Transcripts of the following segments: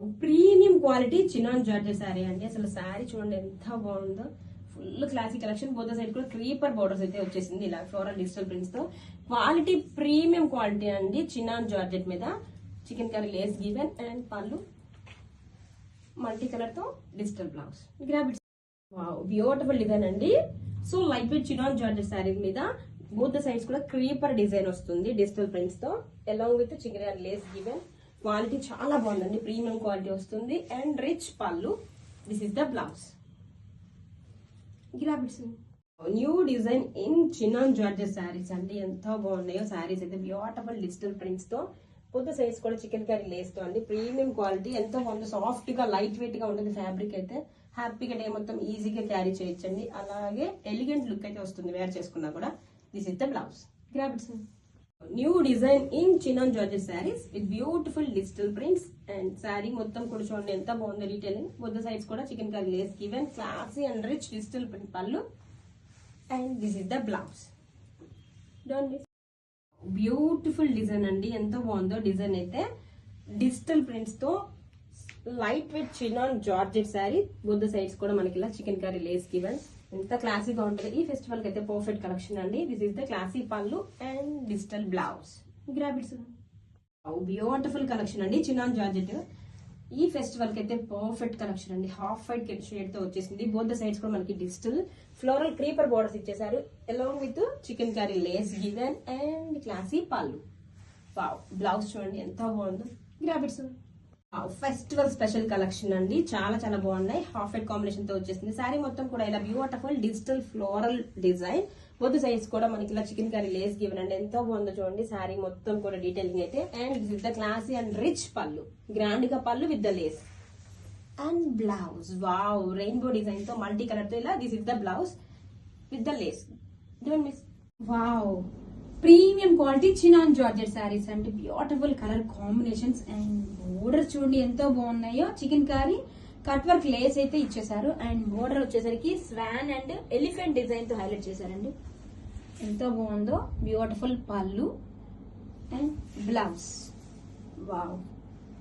Premium quality chinon georgette sari అండి. అసలు శారీ చూడండి ఎంత బాగుందో. Full classic collection. Both side కూడా క్రీపర్ బోర్డర్స్ అయితే వచ్చేసింది ఇలా ఫ్లోరల్ డిజిటల్ ప్రింట్స్ తో. క్వాలిటీ ప్రీమియం క్వాలిటీ అండి. చినాన్ జార్జెట్ మీద chikankari lace given and pallu multi colour తో డిజిటల్ బ్లౌజ్. గ్రాబిట్స్ వావ్ బ్యూటిఫుల్ డిజైన్ అండి. So light weight chinon georgette sari మీద బోత్ సైడ్స్ కూడా క్రీపర్ డిజైన్ వస్తుంది డిజిటల్ ప్రింట్స్ తో along with chikankari lace given. Quality చాలా బాగుందండి. ప్రీమియం క్వాలిటీ వస్తుంది అండ్ రిచ్ పళ్ళు. This is the blouse. New design in chinon georgette saris అండి. ఎంత బాగున్నాయో శారీస్ అయితే. బ్యూటిఫుల్ డిజిటల్ ప్రింట్స్ తో పొద్దు సైజ్ కూడా చికెన్ కర్రీ లేస్ తో అండి. ప్రీమియం క్వాలిటీ ఎంతో బాగుంది. సాఫ్ట్ గా లైట్ వెయిట్ గా ఉంటుంది ఫ్యాబ్రిక్ అయితే. హ్యాపీగా డే మొత్తం ఈజీగా క్యారీ చేయొచ్చండి. అలాగే ఎలిగెంట్ లుక్ అయితే వస్తుంది వేర్ చేసుకున్నా కూడా. This is the blouse. గ్రాబిట్స్ new design in chinon georgette saris with beautiful digital prints and sari మొత్తం కూడా చూడండి ఎంత బాగుందో డీటెయిలింగ్. బొద్ద సైడ్స్ కూడా chikankari lace given classy and rich digital print pallu and this is the blouse. Beautiful design అండి. ఎంతో బాగుందో డిజైన్ అయితే. డిజిటల్ ప్రింట్స్ తో light weight chinon georgette sari. Both the sides కూడా మనకి ఇలా చికెన్ కర్రీ లేస్ గివెన్. ఎంత క్లాసీగా ఉంటుంది. ఈ ఫెస్టివల్ కి అయితే పర్ఫెక్ట్ కలెక్షన్ అండి. This is the classy pallu and digital blouse. గ్రాబిట్స్ బ్యూటిఫుల్ కలెక్షన్ అండి. చినాన్ జార్జెట్ ఈ ఫెస్టివల్ కి అయితే పర్ఫెక్ట్ కలెక్షన్ అండి. హాఫ్ వైట్ షేడ్ తో వచ్చేసింది. బోత్ ద సైడ్స్ కూడా మనకి డిజిటల్ ఫ్లోరల్ క్రీపర్ బోర్డర్స్ ఇచ్చేసారు along with chikankari lace given and classy pallu. Wow blouse చూడండి ఎంత బాగుందో. గ్రాబిట్స్ ఫెస్టివల్ స్పెషల్ కలెక్షన్ అండి. చాలా చాలా బాగున్నాయి. హాఫ్ వైట్ కాంబినేషన్ తో వచ్చేసింది. శారీ మొత్తం కూడా ఇలా బ్యూటిఫుల్ డిజిటల్ ఫ్లోరల్ డిజైన్. బొద్దు సైజ్ కూడా మనకి ఇలా చికెన్ కర్రీ లేస్ గివెన్ అండి. ఎంతో బాగుందో చూడండి. శారీ మొత్తం కూడా డీటెయిలింగ్ అయితే. And this is the classy and rich pallu. Grand గా pallu with the lace and blouse. Wow rainbow design తో మల్టీ కలర్ తో ఇలా. This is the blouse with the lace. Don't miss. Wow premium quality chinon georgette saris అండి. Beautiful colour combinations and border చూడండి ఎంతో బాగున్నాయో. Chikankari cut work lace అయితే ఇచ్చేసారు and border వచ్చేసరికి స్వాన్ అండ్ ఎలిఫెంట్ డిజైన్ తో హైలైట్ చేశారండి. ఎంతో బాగుందో. బ్యూటిఫుల్ పళ్ళు and blouse. Wow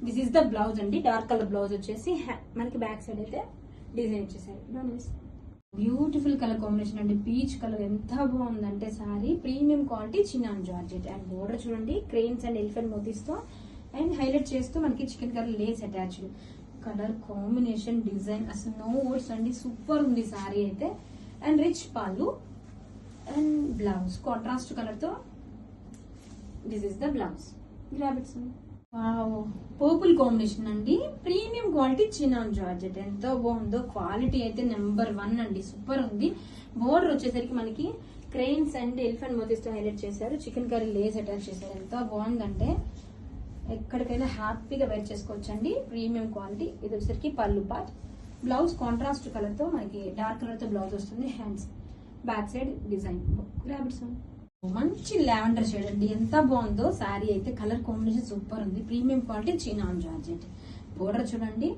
this is the blouse అండి. డార్క్ కలర్ బ్లౌజ్ వచ్చేసి మనకి బ్యాక్ సైడ్ అయితే డిజైన్ ఇచ్చేసారు. బ్యూటిఫుల్ కలర్ కాంబినేషన్ అండి. పీచ్ కలర్ ఎంత బాగుందంటే sari. Premium quality chinon georgette and border చూడండి క్రెయిన్స్ అండ్ ఎలిఫెంట్ మోతీస్ తో అండ్ హైలైట్ చేస్తూ మనకి chikankari lace attached. Colour combination design అసలు నో వర్డ్స్ అండి. సూపర్ ఉంది సారీ అయితే. అండ్ రిచ్ పళ్ళు అండ్ బ్లౌజ్ కాంట్రాస్ట్ కలర్ తో. This is the blouse. గ్రాబిట్స్ పర్పుల్ కాంబినేషన్ అండి. ప్రీమియం క్వాలిటీ చినాన్ జార్జెట్ ఎంతో బాగుందో. క్వాలిటీ అయితే నెంబర్ 1 అండి. సూపర్ ఉంది. బోర్డర్ వచ్చేసరికి మనకి క్రెయిన్స్ అండ్ ఎలిఫెంట్ మోతీస్ తో హైలైట్ చేశారు. చికెన్ కర్రీ లేస్ అటాచ్ చేశారు. ఎంత బాగుందంటే ఎక్కడికైనా హ్యాపీగా వేర్ చేసుకోవచ్చు అండి. Premium quality. ఇది వచ్చేసరికి pallu part. Blouse contrast colour తో మనకి డార్క్ కలర్ తో బ్లౌజ్ వస్తుంది. Hands back side design. గ్రాబిట్స్ మంచి లావెండర్ షేడ్ అండి. ఎంత బాగుందో శారీ అయితే. కలర్ కాంబినేషన్ సూపర్ ఉంది. Premium quality chinon georgette. Border చూడండి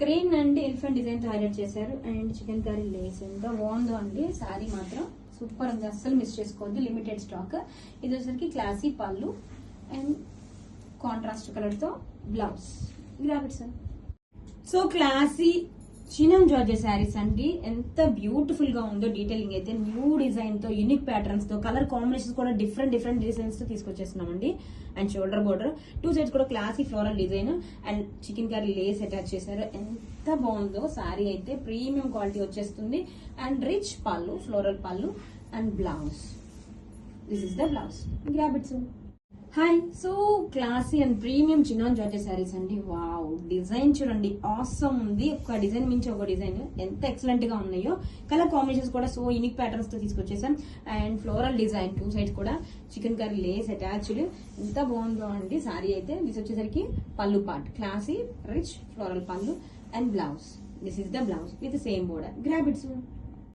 క్రెయిన్ అండ్ ఎలిఫెంట్ డిజైన్ తో హైలైట్ చేశారు అండ్ చికెన్ కర్రీ లేస్. ఎంత బాగుందో అండి. శారీ మాత్రం సూపర్ ఉంది. అస్సలు మిస్ చేసుకోవద్దు. Limited stock. ఇది వచ్చేసరికి classy pallu and contrast colour తో బ్లౌజ్. గ్రాబిట్స్ so classy chinon georgette saris అండి. ఎంత బ్యూటిఫుల్ గా ఉందో డీటెయిలింగ్ అయితే. న్యూ డిజైన్ తో యూనిక్ ప్యాటర్న్స్ తో కలర్ కాంబినేషన్స్ కూడా డిఫరెంట్ డిజైన్స్ తో తీసుకొచ్చేస్తున్నామండి. And shoulder border two sides కూడా classy floral design and chikankari lace attach చేశారు. ఎంత బాగుందో శారీ అయితే. ప్రీమియం క్వాలిటీ వచ్చేస్తుంది and rich pallu floral pallu and blouse. This is the blouse. గ్రాబిట్స్ hi. So classy and premium chinon georgette saris అండి. వావ్ డిజైన్ చూడండి awesome ఉంది. ఒక డిజైన్ మించి ఒక డిజైన్ ఎంత ఎక్సలెంట్ గా ఉన్నాయో. కలర్ కాంబినేషన్స్ కూడా సో యూనిక్ ప్యాటర్న్స్ తో తీసుకొచ్చేసాం and floral design two sides కూడా చికెన్ కర్రీ లేస్ అటాచ్డ్. ఎంత బాగుందో అండి సారీ అయితే. దిస్ వచ్చేసరికి pallu part classy rich floral pallu and blouse. This is the blouse with same border. గ్రాబిట్స్